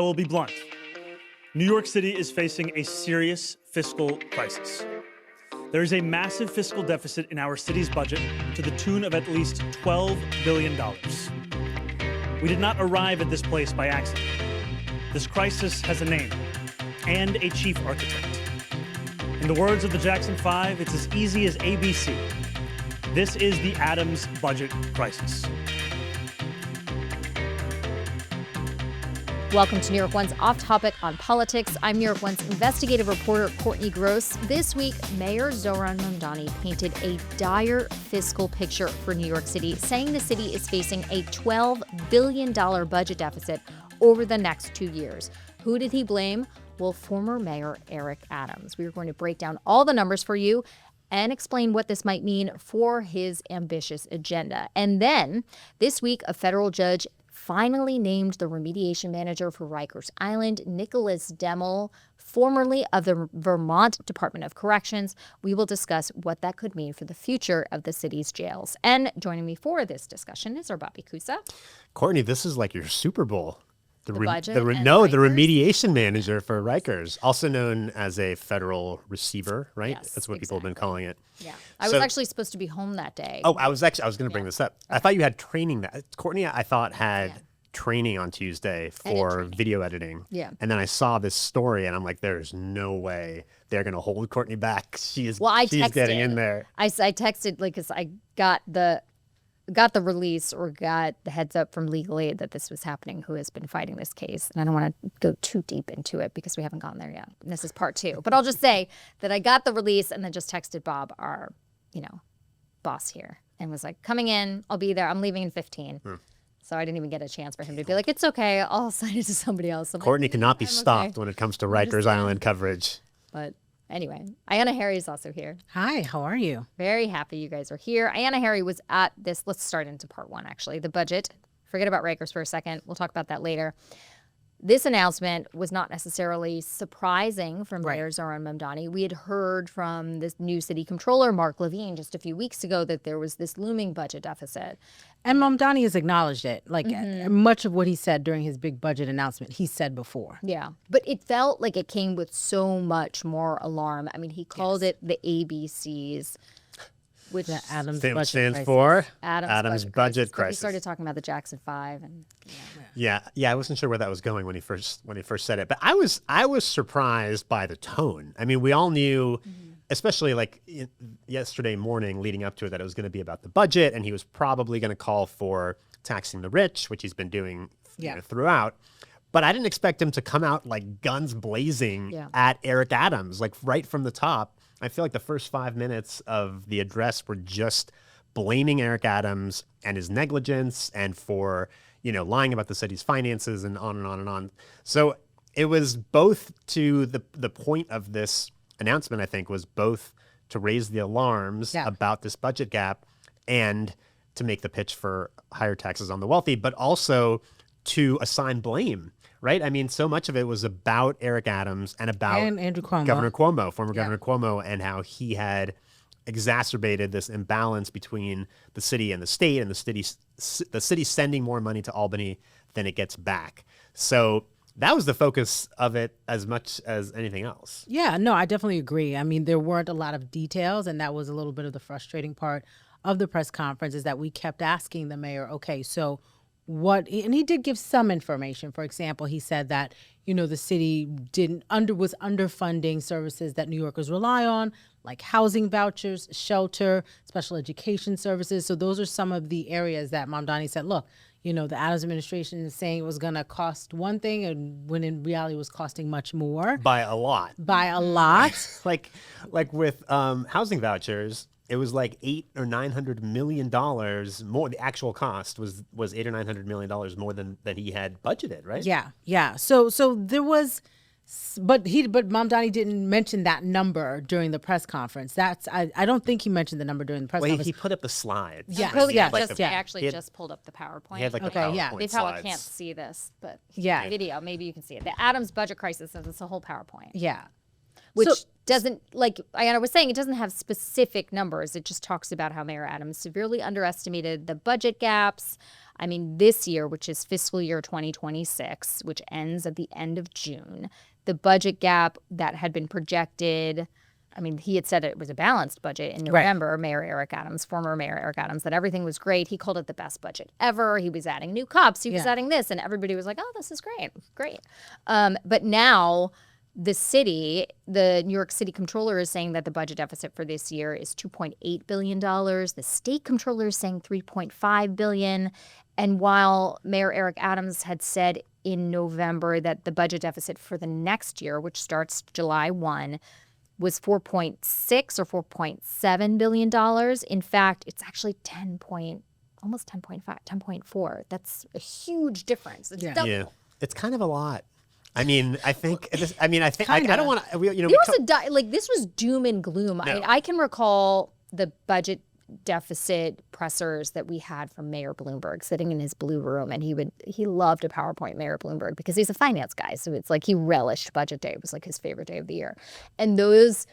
I will be blunt. New York City is facing a serious fiscal crisis. There is a massive fiscal deficit in our city's budget to the tune of at least $12 billion. We did not arrive at this place by accident. This crisis has a name and a chief architect. In the words of the Jackson 5, it's as easy as ABC. This is the Adams budget crisis. Welcome to New York One's Off Topic on Politics. I'm New York One's investigative reporter, Courtney Gross. This week, Mayor Zohran Mamdani painted a dire fiscal picture for New York City, saying the city is facing a $12 billion budget deficit over the next 2 years. Who did he blame? Well, former Mayor Eric Adams. We are going to break down all the numbers for you and explain what this might mean for his ambitious agenda. And then, this week, a federal judge finally named the remediation manager for Rikers Island, Nicholas Demel, formerly of the Vermont Department of Corrections. We will discuss what that could mean for the future of the city's jails. And joining me for this discussion is our Bobby Cuza. Courtney, this is like your Super Bowl. The budget the Rikers? remediation manager for Rikers, also known as a federal receiver, right? Yes, That's what people have been exactly. calling it. Yeah. I was actually supposed to be home that day. Oh, I was going to bring this up. Okay. I thought you had training Courtney, I thought had training on Tuesday for video editing. Yeah. And then I saw this story and I'm like, there's no way they're going to hold Courtney back. She's getting in there. I texted, like, because I got the release or got the heads up from legal aid that this was happening, who has been fighting this case. And I don't want to go too deep into it because we haven't gotten there yet. And this is part 2. But I'll just say that I got the release and then just texted Bob, our, boss here, and was like, coming in, I'll be there. I'm leaving in 15. So I didn't even get a chance for him to be like, it's okay, I'll assign it to somebody else. Courtney cannot be stopped when it comes to Rikers Island coverage. But anyway, Ayana Harry is also here. Hi, how are you? Very happy you guys are here. Ayana Harry was at this. Let's start into part 1, actually. The budget. Forget about Rikers for a second. We'll talk about that later. This announcement was not necessarily surprising from Mayor Zohran Mamdani. We had heard from this new city controller, Mark Levine, just a few weeks ago that there was this looming budget deficit. And Mamdani has acknowledged it. Like much of what he said during his big budget announcement, he said before. Yeah. But it felt like it came with so much more alarm. I mean, he called it the ABCs. Which the Adams budget stands crisis. for Adams budget crisis. He started talking about the Jackson 5 and Yeah, I wasn't sure where that was going when he first said it, but I was surprised by the tone. I mean, we all knew, especially like yesterday morning leading up to it, that it was going to be about the budget, and he was probably going to call for taxing the rich, which he's been doing throughout. But I didn't expect him to come out like guns blazing at Eric Adams, like right from the top. I feel like the first 5 minutes of the address were just blaming Eric Adams and his negligence and for, lying about the city's finances and on and on and on. So it was both to the point of this announcement, I think, was both to raise the alarms about this budget gap and to make the pitch for higher taxes on the wealthy, but also to assign blame. Right? I mean, so much of it was about Eric Adams and about Andrew Cuomo. Governor Cuomo, former Governor Cuomo, and how he had exacerbated this imbalance between the city and the state, and the city sending more money to Albany than it gets back. So that was the focus of it as much as anything else. Yeah, no, I definitely agree. I mean, there weren't a lot of details, and that was a little bit of the frustrating part of the press conference, is that we kept asking the mayor, okay, so what, and he did give some information. For example, he said that, the city was underfunding services that New Yorkers rely on, like housing vouchers, shelter, special education services. So those are some of the areas that Mamdani said, look, the Adams administration is saying it was going to cost one thing, and when in reality it was costing much more. By a lot. like with housing vouchers, it was like $800 or $900 million more. The actual cost was $800 or $900 million more than he had budgeted, right? Yeah. So there was, but Mamdani didn't mention that number during the press conference. I don't think he mentioned the number during the press conference. He put up the slides. Yeah. I actually just pulled up the PowerPoint. He had like the PowerPoint They slides. probably can't see this, but video, maybe you can see it. The Adams budget crisis is a whole PowerPoint. Yeah. Which doesn't, like Ayana was saying, it doesn't have specific numbers. It just talks about how Mayor Adams severely underestimated the budget gaps. I mean, this year, which is fiscal year 2026, which ends at the end of June, the budget gap that had been projected, I mean, he had said it was a balanced budget in November, former Mayor Eric Adams, that everything was great. He called it the best budget ever. He was adding new cops. He was adding this. And everybody was like, oh, this is great. Great. But now the New York City Comptroller is saying that the budget deficit for this year is $2.8 billion. The state comptroller is saying $3.5 billion. And while Mayor Eric Adams had said in November that the budget deficit for the next year, which starts July 1, was $4.6 or $4.7 billion. In fact, it's actually almost 10.5, 10.4. That's a huge difference. It's double. Yeah, it's kind of a lot. I mean, I don't want to. This was doom and gloom. No. I can recall the budget deficit pressers that we had from Mayor Bloomberg sitting in his blue room, and he loved a PowerPoint, Mayor Bloomberg, because he's a finance guy. So it's like he relished budget day. It was like his favorite day of the year. And those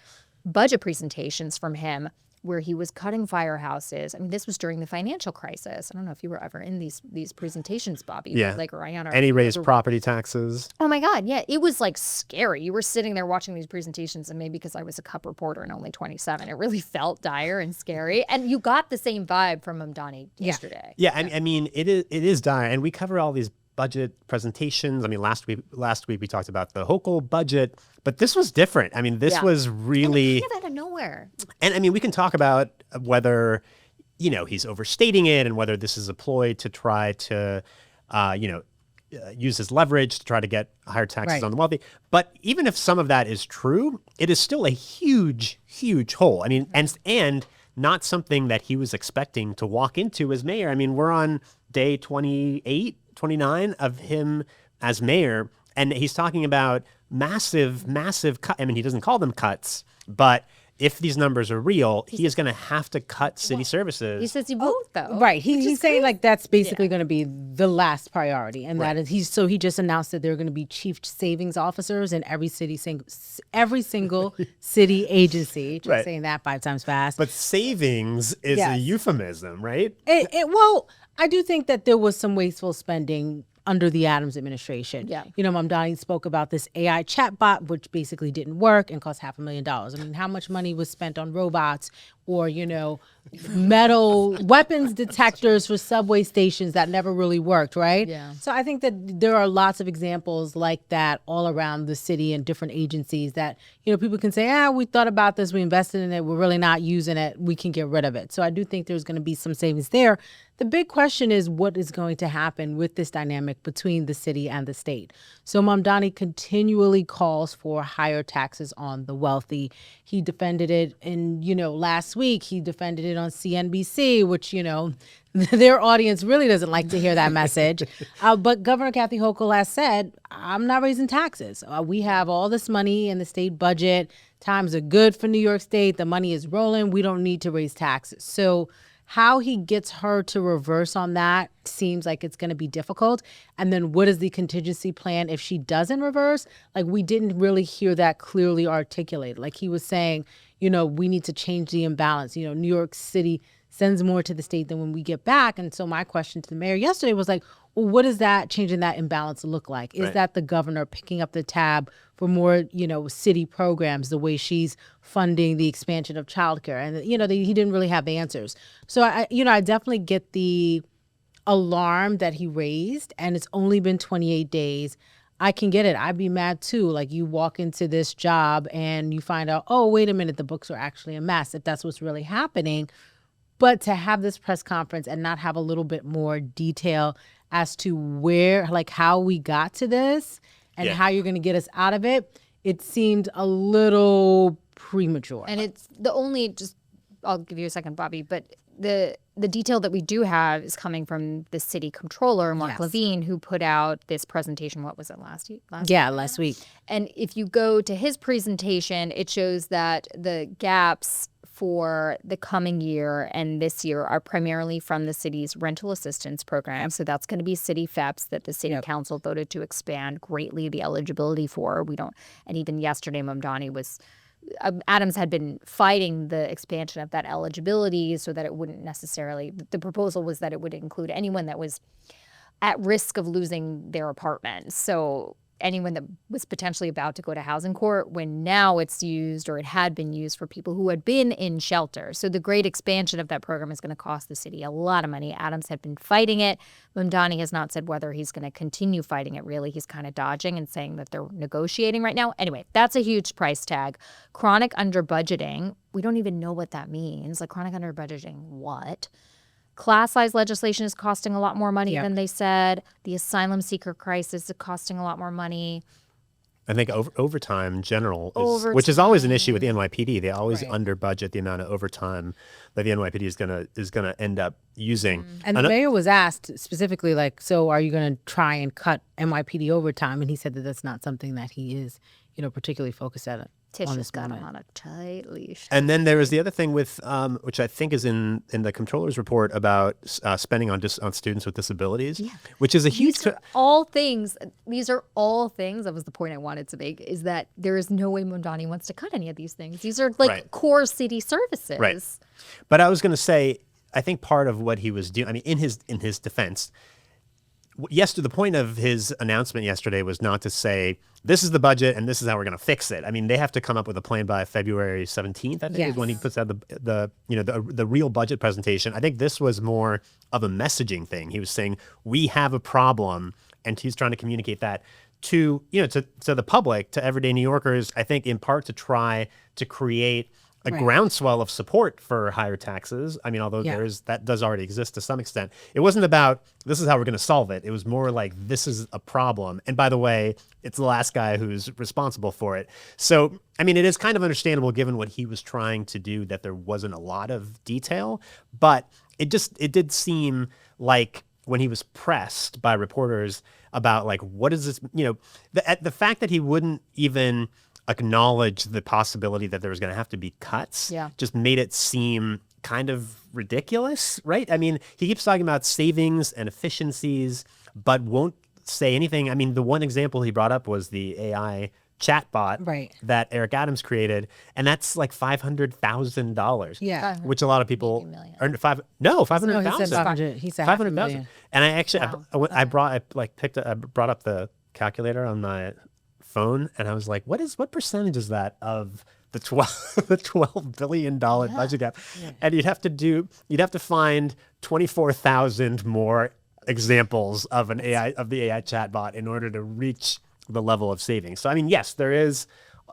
budget presentations from him, where he was cutting firehouses. I mean, this was during the financial crisis. I don't know if you were ever in these presentations, Bobby. Yeah. Like Ayana. And he raised property taxes. Oh my God, yeah. It was like scary. You were sitting there watching these presentations, and maybe because I was a Cup reporter and only 27, it really felt dire and scary. And you got the same vibe from Mamdani yesterday. Yeah, I mean, it is dire. And we cover all these budget presentations. I mean, last week we talked about the Hochul budget, but this was different. I mean, this was really... And it came out of nowhere. And I mean, we can talk about whether, he's overstating it and whether this is a ploy to try to, use his leverage to try to get higher taxes on the wealthy. But even if some of that is true, it is still a huge, huge hole. I mean, and not something that he was expecting to walk into as mayor. I mean, we're on day 28, 29 of him as mayor, and he's talking about massive cut. I mean, he doesn't call them cuts, but if these numbers are real, he is going to have to cut city services. He says he won't, though. Right. He's saying like that's basically going to be the last priority, and that is he just announced that there are going to be chief savings officers in every single city agency. Just saying that 5 times fast. But savings is a euphemism, right? Well, I do think that there was some wasteful spending under the Adams administration. Yeah. Mamdani spoke about this AI chatbot, which basically didn't work and cost $500,000. I mean, how much money was spent on robots or, metal weapons detectors for subway stations that never really worked, right? Yeah. So I think that there are lots of examples like that all around the city and different agencies that, people can say, we thought about this, we invested in it, we're really not using it, we can get rid of it. So I do think there's going to be some savings there. The big question is what is going to happen with this dynamic between the city and the state. So Mamdani continually calls for higher taxes on the wealthy. He defended it last week. He defended it on CNBC, which, their audience really doesn't like to hear that message. But Governor Kathy Hochul has said, I'm not raising taxes. We have all this money in the state budget. Times are good for New York State. The money is rolling. We don't need to raise taxes. So how he gets her to reverse on that seems like it's going to be difficult. And then what is the contingency plan if she doesn't reverse? Like, we didn't really hear that clearly articulated. Like he was saying, we need to change the imbalance. New York City sends more to the state than when we get back. And so my question to the mayor yesterday was like, well, what does that changing that imbalance look like? Is that the governor picking up the tab for more, city programs, the way she's funding the expansion of childcare? And, he didn't really have answers. So, I definitely get the alarm that he raised, and it's only been 28 days. I can get it. I'd be mad too. Like, you walk into this job and you find out, oh, wait a minute, the books are actually a mess, if that's what's really happening. But to have this press conference and not have a little bit more detail as to where, like, how we got to this and how you're going to get us out of it, it seemed a little premature. And it's the only, I'll give you a second, Bobby, but the detail that we do have is coming from the city comptroller, Mark Levine, who put out this presentation, what was it, last week? Last week. And if you go to his presentation, it shows that the gaps for the coming year and this year are primarily from the city's rental assistance program. So that's going to be city FEPs that the city council voted to expand greatly the eligibility for. And even yesterday, Mamdani was Adams had been fighting the expansion of that eligibility so that it wouldn't necessarily, the proposal was that it would include anyone that was at risk of losing their apartment. So anyone that was potentially about to go to housing court, when now it's used, or it had been used, for people who had been in shelter. So the great expansion of that program is going to cost the city a lot of money. Adams had been fighting it. Mamdani has not said whether he's going to continue fighting it, really. He's kind of dodging and saying that they're negotiating right now. Anyway, that's a huge price tag. Chronic under-budgeting, we don't even know what that means. Like, chronic under-budgeting, what? Class size legislation is costing a lot more money than they said. The asylum seeker crisis is costing a lot more money. I think overtime in general, which is always an issue with the NYPD. They always under budget the amount of overtime that the NYPD is gonna end up using. And the mayor was asked specifically, like, so are you going to try and cut NYPD overtime? And he said that that's not something that he is, particularly focused at. Tish has got him on a tight leash. And then there was the other thing with, which I think is in the comptroller's report about spending on students with disabilities, which is a huge. These are all things. That was the point I wanted to make. Is that there is no way Mamdani wants to cut any of these things. These are like core city services. Right. But I was going to say, I think part of what he was doing. I mean, in his defense. Yes, the point of his announcement yesterday was not to say, this is the budget and this is how we're going to fix it. I mean, they have to come up with a plan by February 17th, I think, is when he puts out the real budget presentation. I think this was more of a messaging thing. He was saying, we have a problem, and he's trying to communicate that to the public, to everyday New Yorkers, I think in part to try to create a groundswell of support for higher taxes. I mean, although that does already exist to some extent. It wasn't about, this is how we're going to solve it. It was more like, this is a problem. And by the way, it's the last guy who's responsible for it. So, I mean, it is kind of understandable given what he was trying to do that there wasn't a lot of detail. But it did seem like when he was pressed by reporters about, like, what is this, the fact that he wouldn't even acknowledge the possibility that there was going to have to be cuts just made it seem kind of ridiculous, right? I mean, he keeps talking about savings and efficiencies, but won't say anything. I mean, the one example he brought up was the AI chatbot that Eric Adams created, and that's like $500,000. Yeah, which a lot of people earned $500,000. He said $500,000. And I actually I brought up the calculator on my phone, and I was like, what percentage is that of the $12 billion budget gap? And you'd have to find 24,000 more examples of the AI chatbot in order to reach the level of savings. So I mean, yes, there is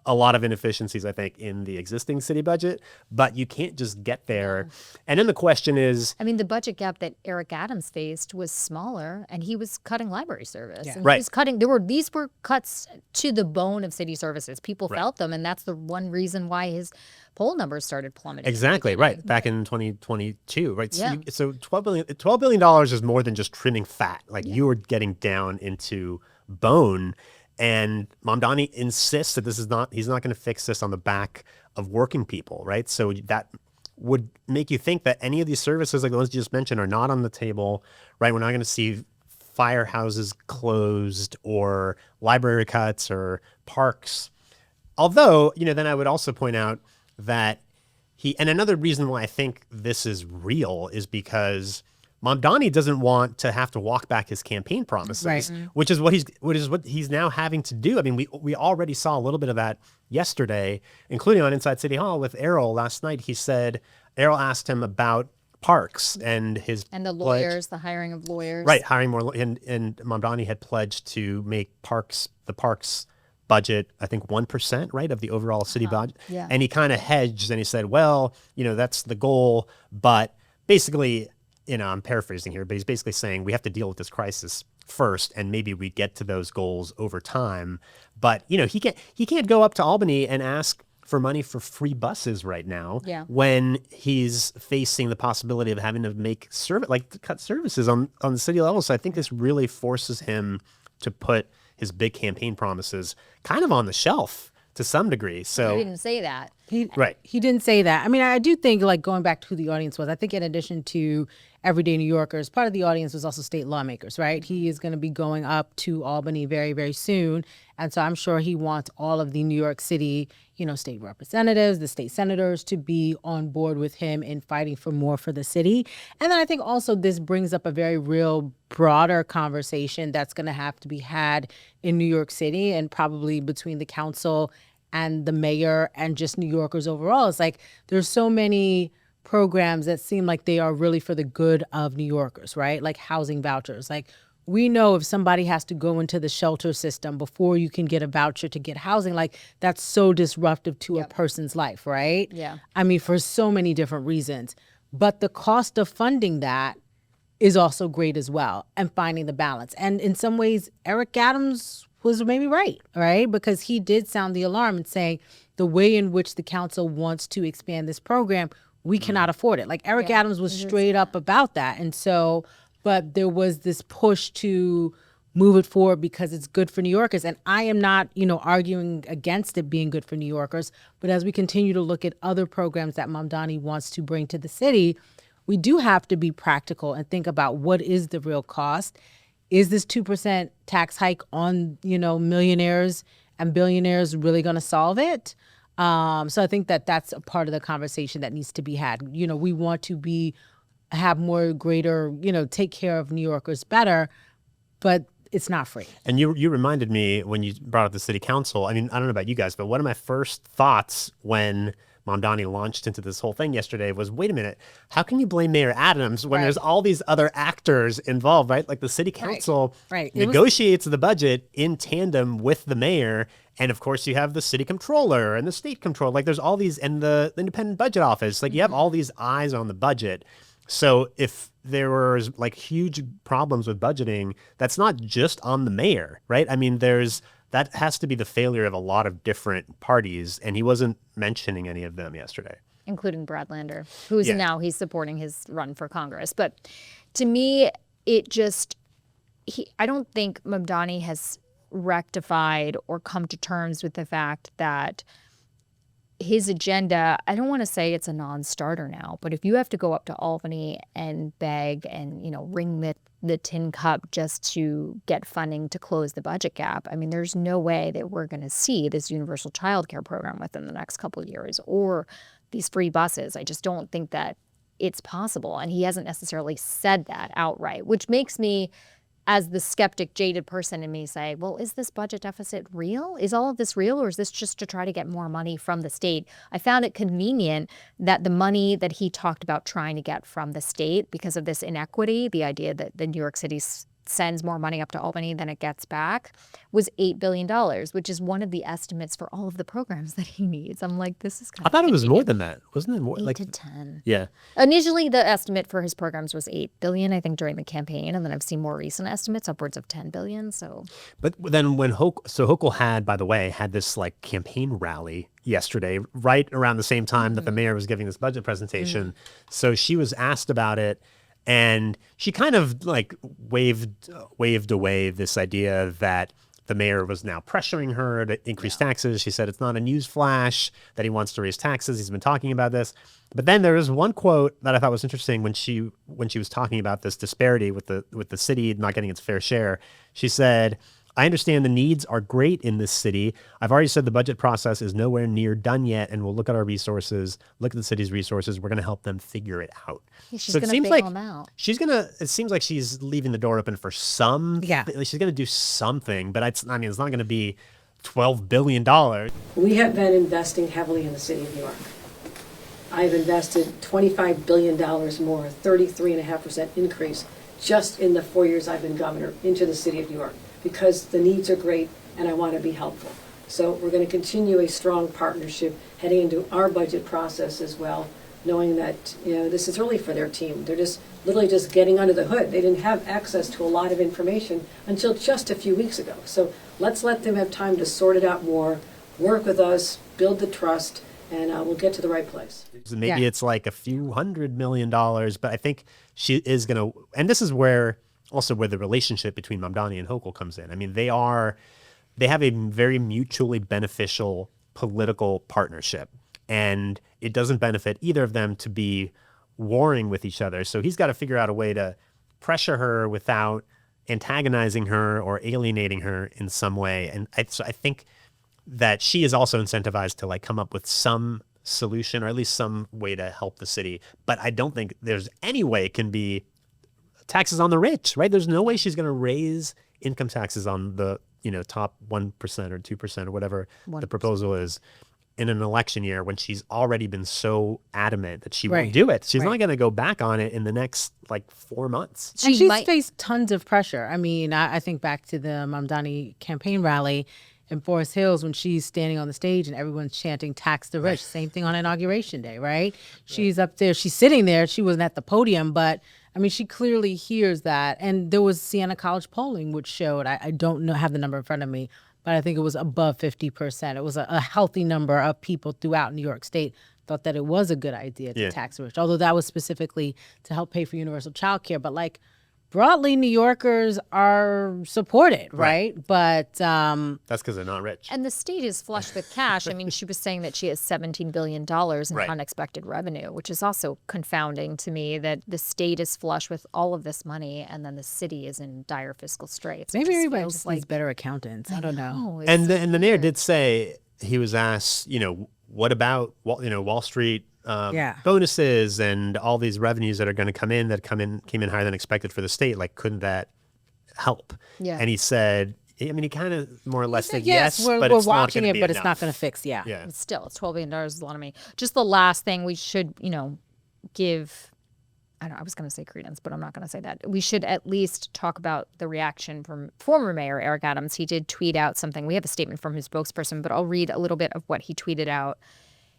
a lot of inefficiencies, I think, in the existing city budget, but you can't just get there. And then the question is, I mean, the budget gap that Eric Adams faced was smaller, and he was cutting library service. Yeah. And he was cutting, these were cuts to the bone of city services. People felt them, and that's the one reason why his poll numbers started plummeting. Exactly, right. Back in 2022, right? Yeah. So $12 billion is more than just trimming fat. Like, you are getting down into bone. And Mamdani insists that he's not going to fix this on the back of working people, right? So that would make you think that any of these services, like the ones you just mentioned, are not on the table, right? We're not going to see firehouses closed or library cuts or parks. Although, then I would also point out that and another reason why I think this is real is because Mamdani doesn't want to have to walk back his campaign promises, which is what he's now having to do. I mean, we already saw a little bit of that yesterday, including on Inside City Hall with Errol last night. He said Errol asked him about parks and the lawyers, the hiring of lawyers, right? Hiring more, and Mamdani had pledged to make the parks budget, I think 1%, right, of the overall city budget. Yeah. And he kind of hedged and he said, well, that's the goal, but basically, I'm paraphrasing here, but he's basically saying we have to deal with this crisis first, and maybe we get to those goals over time. But he can't go up to Albany and ask for money for free buses right now when he's facing the possibility of having to make cut services on the city level. So I think this really forces him to put his big campaign promises kind of on the shelf to some degree. So he didn't say that. He didn't say that. I mean, I do think, like, going back to who the audience was, I think in addition to everyday New Yorkers, part of the audience was also state lawmakers, right? He is going to be going up to Albany very, very soon. And so I'm sure he wants all of the New York City, state representatives, the state senators to be on board with him in fighting for more for the city. And then I think also this brings up a very real broader conversation that's going to have to be had in New York City and probably between the council and the mayor and just New Yorkers overall. It's like there's so many programs that seem like they are really for the good of New Yorkers, right? Like housing vouchers. Like, we know if somebody has to go into the shelter system before you can get a voucher to get housing, like that's so disruptive to a person's life, right? Yeah. I mean, for so many different reasons. But the cost of funding that is also great as well, and finding the balance. And in some ways, Eric Adams was maybe right? Because he did sound the alarm and saying the way in which the council wants to expand this program, we cannot afford it. Like Eric Adams was straight up about that. And so, but there was this push to move it forward because it's good for New Yorkers. And I am not, arguing against it being good for New Yorkers. But as we continue to look at other programs that Mamdani wants to bring to the city, we do have to be practical and think about what is the real cost. Is this 2% tax hike on, millionaires and billionaires really going to solve it? So I think that that's a part of the conversation that needs to be had. We want to have more greater, take care of New Yorkers better, but it's not free. And you reminded me when you brought up the city council. I mean, I don't know about you guys, but one of my first thoughts when Mamdani launched into this whole thing yesterday was, wait a minute, how can you blame Mayor Adams when there's all these other actors involved, right? Like the city council negotiates the budget in tandem with the mayor. And of course you have the city controller and the state controller. Like there's all these, and the independent budget office, like you have all these eyes on the budget. So if there was like huge problems with budgeting, that's not just on the mayor, right? I mean, that has to be the failure of a lot of different parties, and he wasn't mentioning any of them yesterday. Including Brad Lander, who's now he's supporting his run for Congress. But to me, I don't think Mamdani has rectified or come to terms with the fact that his agenda, I don't want to say it's a non-starter now, but if you have to go up to Albany and beg and, ring the tin cup just to get funding to close the budget gap, I mean, there's no way that we're going to see this universal childcare program within the next couple of years or these free buses. I just don't think that it's possible. And he hasn't necessarily said that outright, which makes me, as the skeptic, jaded person in me, say, well, is this budget deficit real? Is all of this real, or is this just to try to get more money from the state? I found it convenient that the money that he talked about trying to get from the state, because of this inequity, the idea that the New York City sends more money up to Albany than it gets back, was $8 billion, which is one of the estimates for all of the programs that he needs. I'm like, this is kind of I thought it was more than that. Wasn't it more? 8 to 10. Yeah. Initially, the estimate for his programs was $8 billion, I think, during the campaign. And then I've seen more recent estimates, upwards of $10 billion. So, But then when Hochul had, by the way, had this like campaign rally yesterday, right around the same time that the mayor was giving this budget presentation. So she was asked about it. And she kind of like waved away this idea that the mayor was now pressuring her to increase taxes. She said it's not a news flash that he wants to raise taxes. He's been talking about this. But then there was one quote that I thought was interesting when she was talking about this disparity with the city not getting its fair share. She said, I understand the needs are great in this city. I've already said the budget process is nowhere near done yet, and we'll look at our resources, look at the city's resources. We're going to help them figure it out. Yeah, she's going to bail them out. It seems like she's leaving the door open for some. Yeah. She's going to do something, but it's not going to be $12 billion. We have been investing heavily in the city of New York. I've invested $25 billion more, 33.5% increase, just in the 4 years I've been governor, into the city of New York, because the needs are great and I want to be helpful. So we're going to continue a strong partnership heading into our budget process as well, knowing that this is early for their team. They're literally just getting under the hood. They didn't have access to a lot of information until just a few weeks ago. So let's let them have time to sort it out more, work with us, build the trust, and we'll get to the right place. Maybe it's like a few $100 million, but I think she is going to, and this is where the relationship between Mamdani and Hochul comes in. I mean, they have a very mutually beneficial political partnership. and it doesn't benefit either of them to be warring with each other. So he's got to figure out a way to pressure her without antagonizing her or alienating her in some way. And so I think that she is also incentivized to like come up with some solution or at least some way to help the city. But I don't think there's any way it can be taxes on the rich, right? There's no way she's going to raise income taxes on the, top 1% or 2% or whatever 1%. The proposal is in an election year when she's already been so adamant that she won't do it. She's not going to go back on it in the next 4 months. And she's faced tons of pressure. I mean, I think back to the Mamdani campaign rally in Forest Hills when she's standing on the stage and everyone's chanting tax the rich. Same thing on Inauguration Day, right? She's up there, she's sitting there. She wasn't at the podium, but I mean, she clearly hears that. And there was Siena College polling which showed, I don't have the number in front of me, but I think it was above 50%. It was a healthy number of people throughout New York State thought that it was a good idea to tax the rich, although that was specifically to help pay for universal child care. But broadly, New Yorkers are supported, right? But that's because they're not rich. And the state is flush with cash. I mean, she was saying that she has $17 billion in unexpected revenue, which is also confounding to me that the state is flush with all of this money and then the city is in dire fiscal straits. Maybe everybody just needs better accountants. I don't know. And the mayor did say, he was asked, what about Wall Street bonuses and all these revenues that are going to come in that came in higher than expected for the state? Couldn't that help? Yeah. And he said, he kind of more or less said yes, but we're it's watching not it, but it's not going to fix. Yeah. But still, it's $12 billion is a lot of money. Just the last thing we should, give. I was going to say credence, but I'm not going to say that. We should at least talk about the reaction from former Mayor Eric Adams. He did tweet out something. We have a statement from his spokesperson, but I'll read a little bit of what he tweeted out.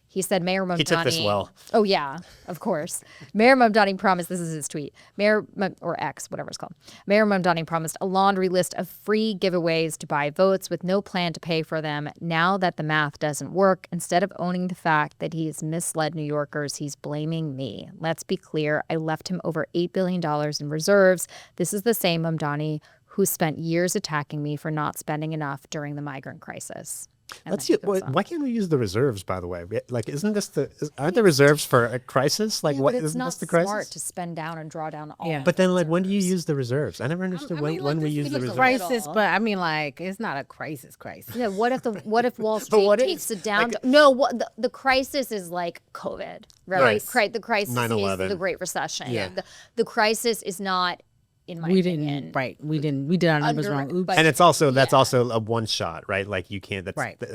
He said, Mayor Mamdani. He took this well. Oh, yeah, of course. Mayor Mamdani promised, this is his tweet, or X, whatever it's called. Mayor Mamdani promised a laundry list of free giveaways to buy votes with no plan to pay for them. Now that the math doesn't work, instead of owning the fact that he has misled New Yorkers, he's blaming me. Let's be clear. I left him over $8 billion in reserves. This is the same Mamdani who spent years attacking me for not spending enough during the migrant crisis. Why can't we use the reserves, by the way? Isn't this aren't the reserves for a crisis? But it's not this the crisis? Smart to spend down and draw down all. But then, when do you use the reserves? I never understood when we use the reserves. Crisis, but I mean, it's not a crisis. Yeah. What if Wall Street takes it down? The crisis is like COVID, right? The crisis 9/11. is the Great Recession. Yeah. The crisis is not. In my opinion. We did our numbers wrong. Oops. And it's also that's also a one shot, right? You can't.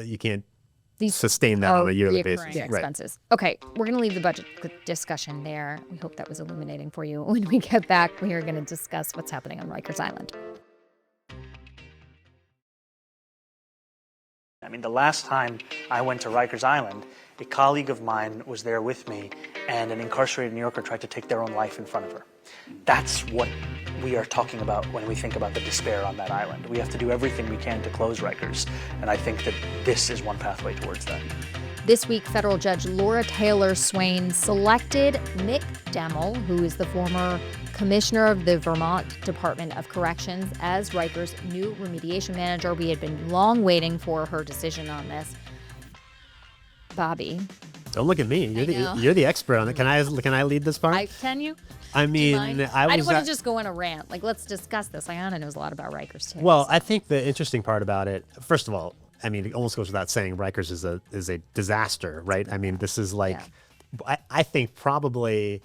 You can't sustain that on a yearly basis. Expenses. Right. Okay, we're going to leave the budget discussion there. We hope that was illuminating for you. When we get back, we are going to discuss what's happening on Rikers Island. The last time I went to Rikers Island, a colleague of mine was there with me, and an incarcerated New Yorker tried to take their own life in front of her. That's what we are talking about when we think about the despair on that island. We have to do everything we can to close Rikers, and I think that this is one pathway towards that. This week, federal judge Laura Taylor Swain selected Mick Demmel, who is the former commissioner of the Vermont Department of Corrections, as Rikers' new remediation manager. We had been long waiting for her decision on this. Bobby. Don't look at me. You're the expert on it. Can I lead this part? Can you? I mean, I didn't want to just go on a rant. Let's discuss this. Ayana knows a lot about Rikers too. Well, I think the interesting part about it, first of all, it almost goes without saying, Rikers is a disaster, right? This is I think probably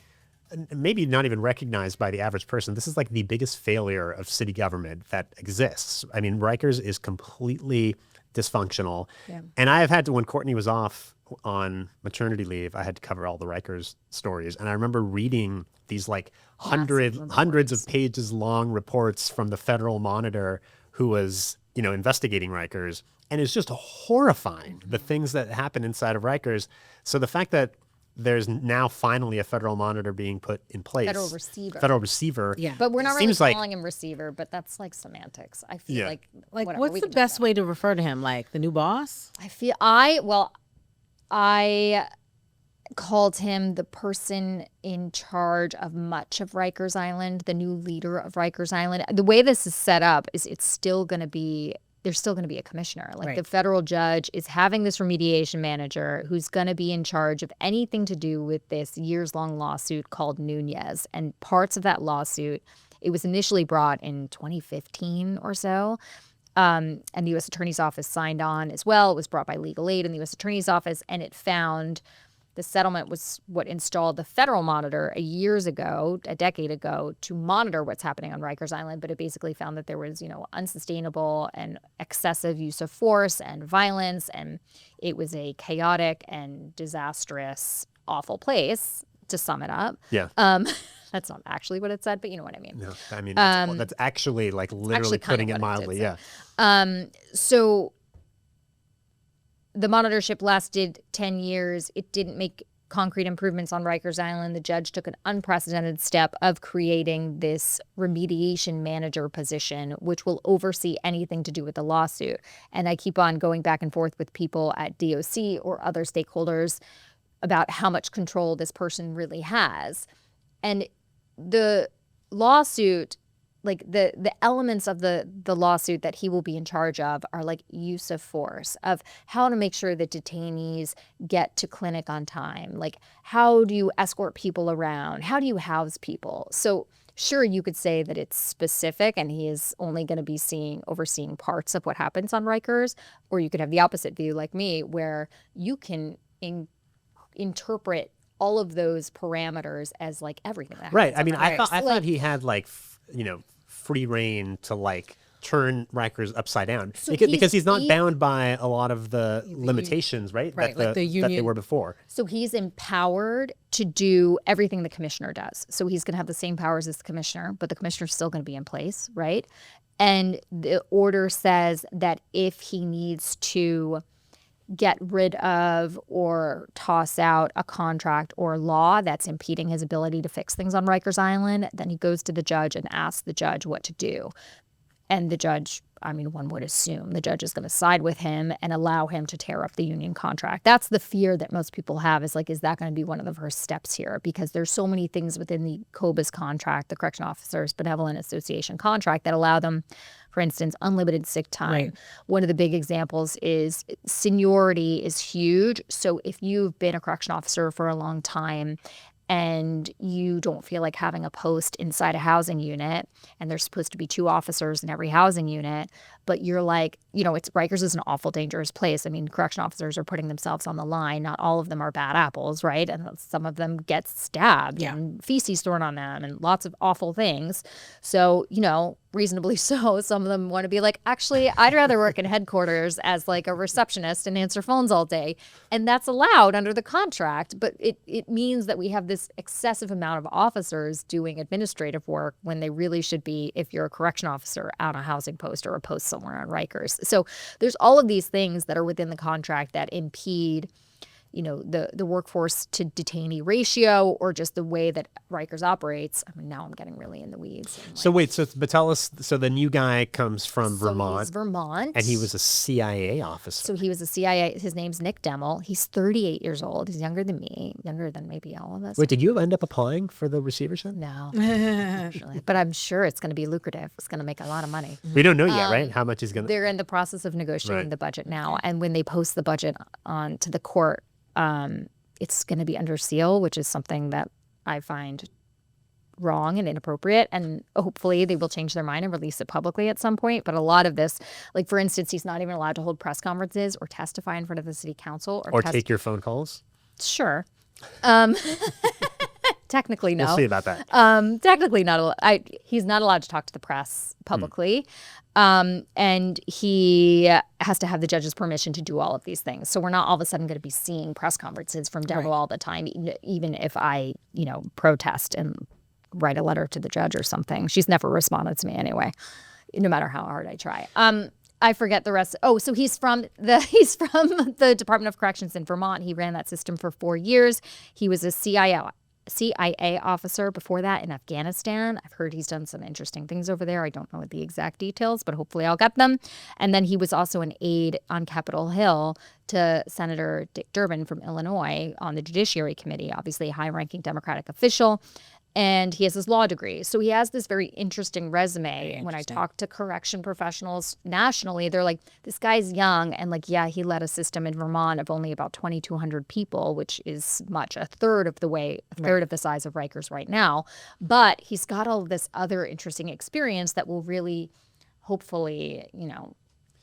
maybe not even recognized by the average person. This is the biggest failure of city government that exists. Rikers is completely dysfunctional. Yeah. And I have had to, when Courtney was off on maternity leave, I had to cover all the Rikers stories. And I remember reading these hundreds of pages long reports from the Federal Monitor who was, investigating Rikers. And it's just horrifying, the things that happen inside of Rikers. So the fact that there's now finally a Federal Monitor being put in place. Federal receiver. Yeah. But we're not really calling him receiver, but that's semantics. I feel whatever, what's the best way to refer to him? The new boss? I called him the person in charge of much of Rikers Island, the new leader of Rikers Island. The way this is set up is it's still going to be there's still going to be a commissioner. Like Right. the federal judge is having this remediation manager who's going to be in charge of anything to do with this years-long lawsuit called Nunez. And parts of that lawsuit, it was initially brought in 2015 or so. And the U.S. Attorney's Office signed on as well. It was brought by legal aid in the U.S. Attorney's Office, and it found the settlement was what installed the federal monitor a decade ago, to monitor what's happening on Rikers Island. But it basically found that there was, unsustainable and excessive use of force and violence, and it was a chaotic and disastrous, awful place, to sum it up. Yeah. That's not actually what it said, but you know what I mean. No, I mean, that's actually like literally Actually kind of putting it what it mildly. did Yeah. So the monitorship lasted 10 years. It didn't make concrete improvements on Rikers Island. The judge took an unprecedented step of creating this remediation manager position, which will oversee anything to do with the lawsuit. And I keep on going back and forth with people at DOC or other stakeholders about how much control this person really has. And the lawsuit, like the elements of the lawsuit that he will be in charge of are like use of force, of how to make sure that detainees get to clinic on time. Like, how do you escort people around? How do you house people? So sure, you could say that it's specific and he is only going to be overseeing parts of what happens on Rikers, or you could have the opposite view like me, where you can interpret all of those parameters as like everything that Right. happens I mean, on I Rikers. thought he had like, free reign to like turn Rikers upside down because he's not bound by a lot of the limitations, right? Right, That like the that they union- were before. So he's empowered to do everything the commissioner does. So he's going to have the same powers as the commissioner, but the commissioner's still going to be in place, right? And the order says that if he needs to get rid of or toss out a contract or law that's impeding his ability to fix things on Rikers Island, then he goes to the judge and asks the judge what to do. And the judge, one would assume the judge is going to side with him and allow him to tear up the union contract. That's the fear that most people have, is like, is that going to be one of the first steps here? Because there's so many things within the COBA's contract, the Correction Officers Benevolent Association contract, that allow them, for instance, unlimited sick time. Right. One of the big examples is seniority is huge. So if you've been a correction officer for a long time and you don't feel like having a post inside a housing unit, and there's supposed to be 2 officers in every housing unit, but you're like, Rikers is an awful, dangerous place. I mean, correction officers are putting themselves on the line. Not all of them are bad apples, right? And some of them get stabbed and feces thrown on them and lots of awful things. So, reasonably so, some of them want to be like, actually, I'd rather work in headquarters as like a receptionist and answer phones all day. And that's allowed under the contract. But it means that we have this excessive amount of officers doing administrative work when they really should be, if you're a correction officer, on a housing post or a post somewhere on Rikers. So there's all of these things that are within the contract that impede the workforce to detainee ratio, or just the way that Rikers operates. Now I'm getting really in the weeds. So wait, but tell us, so the new guy comes from Vermont. He's Vermont. And he was a CIA officer. So he was a CIA. His name's Nick Demmel. He's 38 years old. He's younger than me, younger than maybe all of us. Wait, did you end up applying for the receivership? No, actually. But I'm sure it's going to be lucrative. It's going to make a lot of money. We don't know yet, right? How much he's going to... They're in the process of negotiating the budget now. And when they post the budget on to the court, it's going to be under seal, which is something that I find wrong and inappropriate. And hopefully they will change their mind and release it publicly at some point. But a lot of this, like for instance, he's not even allowed to hold press conferences or testify in front of the city council or take your phone calls. Sure. Technically, no. We'll see about that. Technically not. He's not allowed to talk to the press publicly. And he has to have the judge's permission to do all of these things. So we're not all of a sudden going to be seeing press conferences from Demmel all the time, even if I, protest and write a letter to the judge or something. She's never responded to me anyway, no matter how hard I try. I forget the rest. Oh, so he's from the Department of Corrections in Vermont. He ran that system for 4 years. He was a CIA officer before that in Afghanistan. I've heard he's done some interesting things over there. I don't know the exact details, but hopefully I'll get them. And then he was also an aide on Capitol Hill to Senator Dick Durbin from Illinois on the Judiciary Committee, obviously a high-ranking Democratic official. and he has his law degree. So he has this very interesting resume. When I talk to correction professionals nationally, they're like, this guy's young, and like, yeah, he led a system in Vermont of only about 2,200 people, which is much, a third of the size of Rikers right now. But he's got all this other interesting experience that will really, hopefully,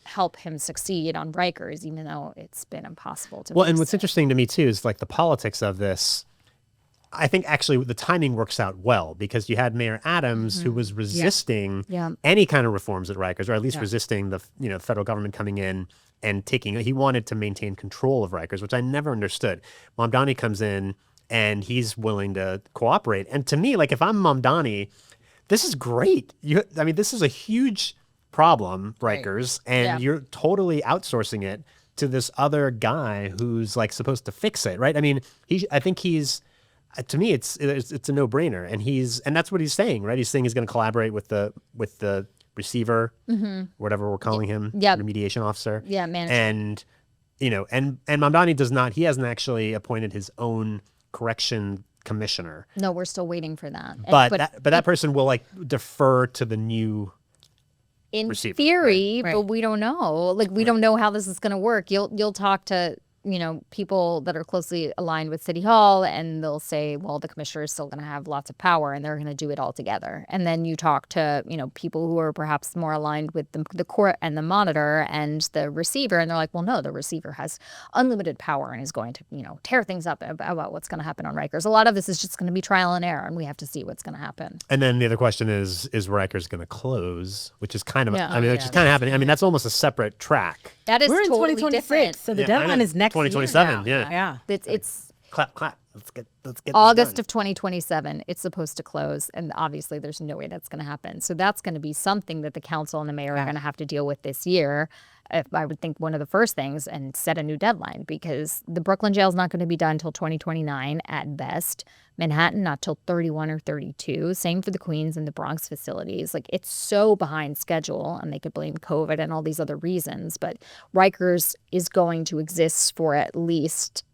help him succeed on Rikers, even though it's been impossible to. Well, and what's interesting to me too is like the politics of this. I think actually the timing works out well because you had Mayor Adams who was resisting any kind of reforms at Rikers, or at least resisting the federal government coming in and taking. He wanted to maintain control of Rikers, which I never understood. Mamdani comes in and he's willing to cooperate. And to me, like if I'm Mamdani, this is great. This is a huge problem, Rikers, and you're totally outsourcing it to this other guy who's like supposed to fix it, right? I mean, I think he's. To me, it's a no-brainer, and that's what he's saying, right? He's saying he's going to collaborate with the receiver, whatever we're calling him, the mediation officer, manager. And and Mamdani does not. He hasn't actually appointed his own correction commissioner. No, we're still waiting for that. But that person will like defer to the new. In receiver, theory, right? But we don't know. Like we don't know how this is going to work. You'll talk to people that are closely aligned with City Hall, and they'll say, well, the commissioner is still going to have lots of power and they're going to do it all together. And then you talk to, people who are perhaps more aligned with the court and the monitor and the receiver, and they're like, well, no, the receiver has unlimited power and is going to, tear things up about what's going to happen on Rikers. A lot of this is just going to be trial and error, and we have to see what's going to happen. And then the other question is Rikers going to close, which is kind of, it's just kind of happening. I mean, that's almost a separate track. That is We're in totally 2026, different. so the deadline is next 2027, year. yeah. It's Clap. Let's get August this of 2027. It's supposed to close, and obviously there's no way that's going to happen. So that's going to be something that the council and the mayor are going to have to deal with this year. I would think one of the first things, and set a new deadline, because the Brooklyn jail is not going to be done until 2029 at best. Manhattan not till 31 or 32. Same for the Queens and the Bronx facilities. Like, it's so behind schedule, and they could blame COVID and all these other reasons. But Rikers is going to exist for at least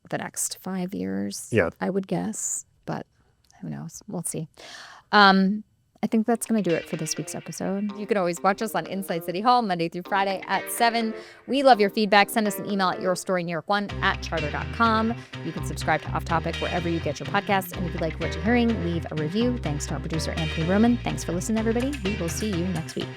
the next 5 years, I would guess. But who knows? We'll see. I think that's going to do it for this week's episode. You can always watch us on Inside City Hall Monday through Friday at 7. We love your feedback. Send us an email at yourstoryNewYork1@charter.com. You can subscribe to Off Topic wherever you get your podcasts. And if you like what you're hearing, leave a review. Thanks to our producer, Anthony Roman. Thanks for listening, everybody. We will see you next week.